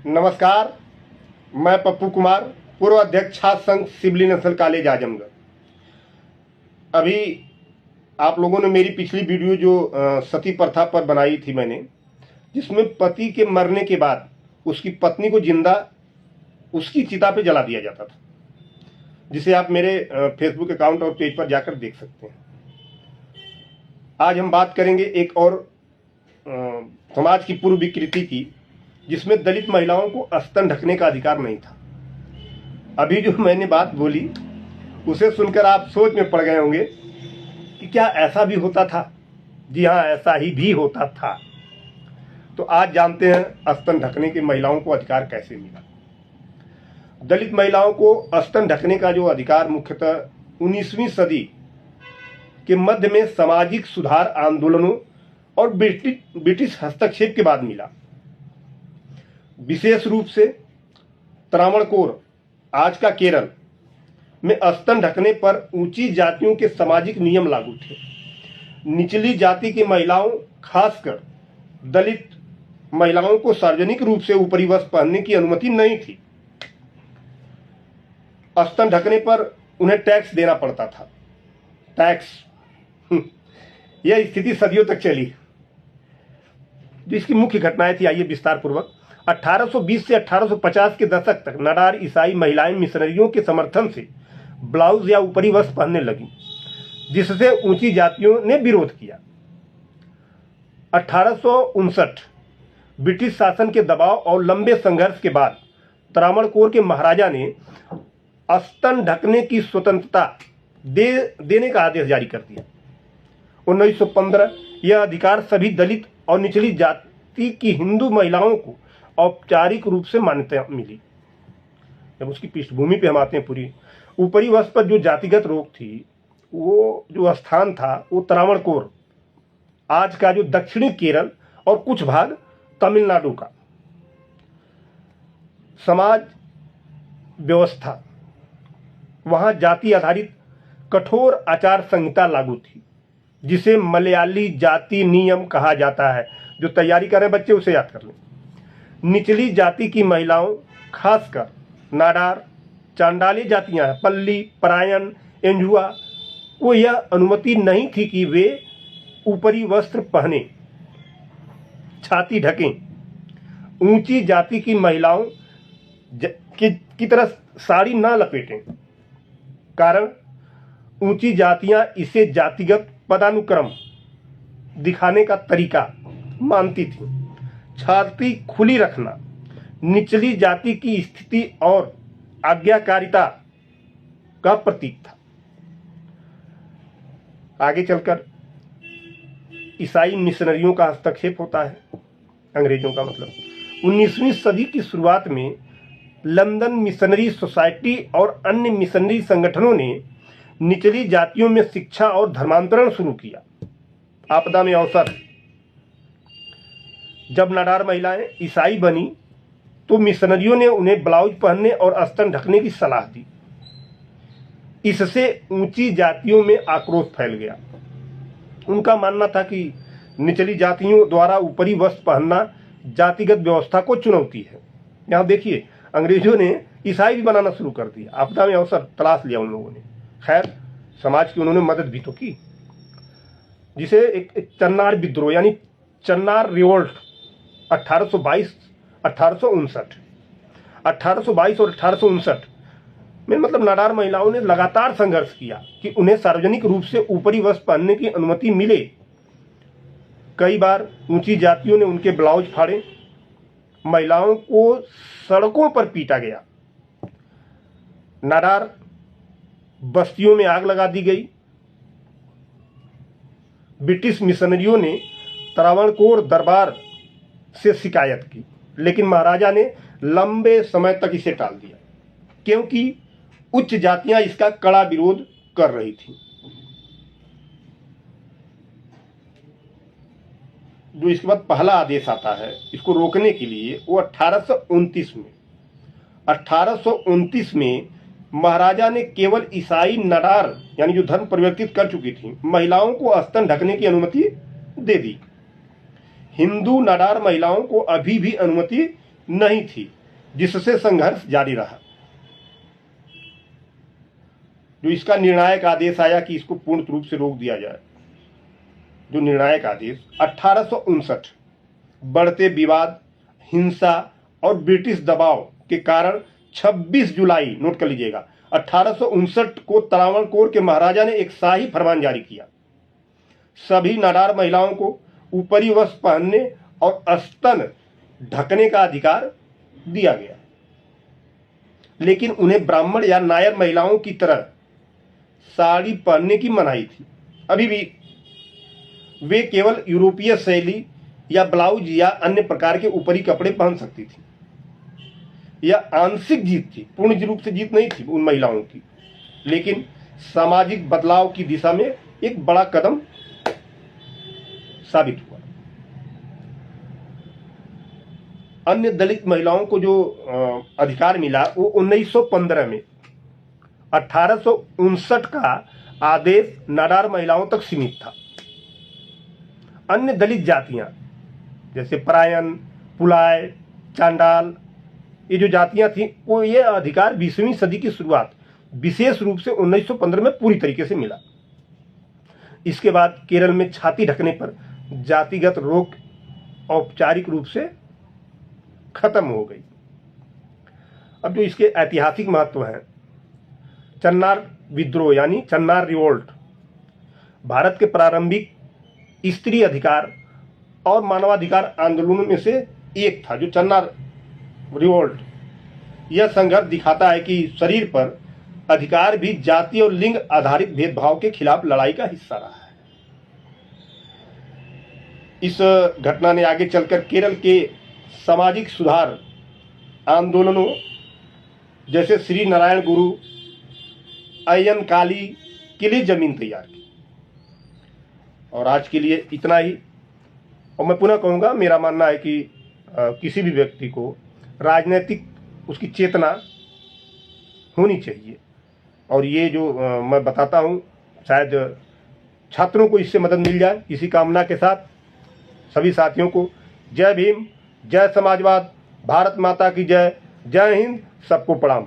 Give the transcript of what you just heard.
नमस्कार, मैं पप्पू कुमार, पूर्व अध्यक्ष छात्र संघ सिविल नेशनल कॉलेज आजमगढ़। अभी आप लोगों ने मेरी पिछली वीडियो जो सती प्रथा पर बनाई थी मैंने, जिसमें पति के मरने के बाद उसकी पत्नी को जिंदा उसकी चिता पे जला दिया जाता था, जिसे आप मेरे फेसबुक अकाउंट और पेज पर जाकर देख सकते हैं। आज हम बात करेंगे एक और समाज की पूर्व विकृति की, जिसमें दलित महिलाओं को स्तन ढकने का अधिकार नहीं था। अभी जो मैंने बात बोली उसे सुनकर आप सोच में पड़ गए होंगे कि क्या ऐसा भी होता था। जी हाँ, ऐसा ही भी होता था। तो आज जानते हैं स्तन ढकने के महिलाओं को अधिकार कैसे मिला। दलित महिलाओं को स्तन ढकने का जो अधिकार मुख्यतः 19वीं सदी के मध्य में सामाजिक सुधार आंदोलनों और ब्रिटिश हस्तक्षेप के बाद मिला। विशेष रूप से त्रावणकोर, आज का केरल में स्तन ढकने पर ऊंची जातियों के सामाजिक नियम लागू थे। निचली जाति की महिलाओं, खासकर दलित महिलाओं को सार्वजनिक रूप से ऊपरी वस्त्र पहनने की अनुमति नहीं थी। स्तन ढकने पर उन्हें टैक्स देना पड़ता था। टैक्स यह स्थिति सदियों तक चली। जो इसकी मुख्य घटनाएं थी, आइए विस्तार पूर्वक। 1820 से 1850 के दशक तक नाडार ईसाई महिलाएं मिशनरियों के समर्थन से ब्लाउज या ऊपरी वस्त्र पहनने लगी, जिससे ऊंची जातियों ने विरोध किया। 1859 ब्रिटिश शासन के दबाव और लंबे संघर्ष के बाद त्रावणकोर के महाराजा ने स्तन ढकने की स्वतंत्रता देने का आदेश जारी कर दिया। 1915 यह अधिकार सभी दलित और निचली जाति की हिंदू महिलाओं को औपचारिक रूप से मान्यता मिली। जब उसकी पृष्ठभूमि पे हम आते हैं, पूरी ऊपरी वस्त्र पर जो जातिगत रोक थी, वो जो स्थान था वो त्रावणकोर, आज का जो दक्षिणी केरल और कुछ भाग तमिलनाडु का। समाज व्यवस्था, वहां जाति आधारित कठोर आचार संहिता लागू थी, जिसे मलयाली जाति नियम कहा जाता है। जो तैयारी कर रहे बच्चे उसे याद कर लें। निचली जाति की महिलाओं, खासकर नाडार, चांडाली जातियां हैं, पल्ली, परायण, एंजुआ, को यह अनुमति नहीं थी कि वे ऊपरी वस्त्र पहने, छाती ढकें। ऊंची जाति की महिलाओं की तरह साड़ी ना लपेटें, कारण ऊंची जातियां इसे जातिगत पदानुक्रम दिखाने का तरीका मानती थी। छाती खुली रखना निचली जाति की स्थिति और आज्ञाकारिता का प्रतीक था। आगे चलकर ईसाई मिशनरियों का हस्तक्षेप होता है, अंग्रेजों का मतलब। 19वीं सदी की शुरुआत में लंदन मिशनरी सोसाइटी और अन्य मिशनरी संगठनों ने निचली जातियों में शिक्षा और धर्मांतरण शुरू किया। आपदा में अवसर, जब नाडार महिलाएं ईसाई बनी तो मिशनरियों ने उन्हें ब्लाउज पहनने और स्तन ढकने की सलाह दी। इससे ऊंची जातियों में आक्रोश फैल गया। उनका मानना था कि निचली जातियों द्वारा ऊपरी वस्त्र पहनना जातिगत व्यवस्था को चुनौती है। यहाँ देखिए, अंग्रेजों ने ईसाई भी बनाना शुरू कर दिया। आपदा में अवसर तलाश लिया उन लोगों ने। खैर, समाज की उन्होंने मदद भी तो की, जिसे एक चन्नार विद्रोह यानी चन्नार रिवोल्ट 1822 1859 और 1859 में मतलब नाडार महिलाओं ने लगातार संघर्ष किया कि उन्हें सार्वजनिक रूप से ऊपरी वस्त्र पहनने की अनुमति मिले। कई बार ऊंची जातियों ने उनके ब्लाउज फाड़े, महिलाओं को सड़कों पर पीटा गया, नाडार बस्तियों में आग लगा दी गई। ब्रिटिश मिशनरियों ने त्रावणकोर दरबार से शिकायत की, लेकिन महाराजा ने लंबे समय तक इसे टाल दिया, क्योंकि उच्च जातियां इसका कड़ा विरोध कर रही थीं। जो इसके बाद पहला आदेश आता है इसको रोकने के लिए, वो 1829 में महाराजा ने केवल ईसाई नाडार यानी जो धर्म परिवर्तित कर चुकी थी महिलाओं को स्तन ढकने की अनुमति दे दी। हिंदू नाडार महिलाओं को अभी भी अनुमति नहीं थी, जिससे संघर्ष जारी रहा। जो इसका निर्णायक आदेश आया कि इसको पूर्ण रूप से रोक दिया जाए, जो निर्णायक आदेश 1859 बढ़ते विवाद, हिंसा और ब्रिटिश दबाव के कारण 26 जुलाई, नोट कर लीजिएगा, 1859 को त्रावणकोर के महाराजा ने एक शाही फरमान जारी किया। सभी नाडार महिलाओं को ऊपरी वस्त्र पहनने और स्तन ढकने का अधिकार दिया गया, लेकिन उन्हें ब्राह्मण या नायर महिलाओं की तरह साड़ी पहनने की मनाही थी। अभी भी वे केवल यूरोपीय शैली या ब्लाउज या अन्य प्रकार के ऊपरी कपड़े पहन सकती थी। यह आंशिक जीत थी, पूर्ण रूप से जीत नहीं थी उन महिलाओं की, लेकिन सामाजिक बदलाव की दिशा में एक बड़ा कदम साबित हुआ। अन्य दलित महिलाओं को जो अधिकार मिला वो 1915 में, 1859 का आदेश नाडार महिलाओं तक सीमित था। अन्य दलित जातियां जैसे परायन, पुलाय, चांडाल, ये जो जातियां थीं, वो ये अधिकार 20वीं सदी की शुरुआत विशेष रूप से 1915 में पूरी तरीके से मिला। इसके बाद केरल में छाती ढकने पर जातिगत रोक औपचारिक रूप से खत्म हो गई। अब जो इसके ऐतिहासिक महत्व हैं, चन्नार विद्रोह यानी चन्नार रिवोल्ट भारत के प्रारंभिक स्त्री अधिकार और मानवाधिकार आंदोलनों में से एक था। जो चन्नार रिवोल्ट, यह संघर्ष दिखाता है कि शरीर पर अधिकार भी जाति और लिंग आधारित भेदभाव के खिलाफ लड़ाई का हिस्सा रहा है। इस घटना ने आगे चलकर केरल के सामाजिक सुधार आंदोलनों जैसे श्री नारायण गुरु, अय्यन काली के लिए जमीन तैयार की। और आज के लिए इतना ही। और मैं पुनः कहूँगा, मेरा मानना है कि किसी भी व्यक्ति को राजनीतिक उसकी चेतना होनी चाहिए। और ये जो मैं बताता हूँ, शायद छात्रों को इससे मदद मिल जाए। इसी कामना के साथ सभी साथियों को जय भीम, जय समाजवाद, भारत माता की जय, जय हिंद, सबको प्रणाम।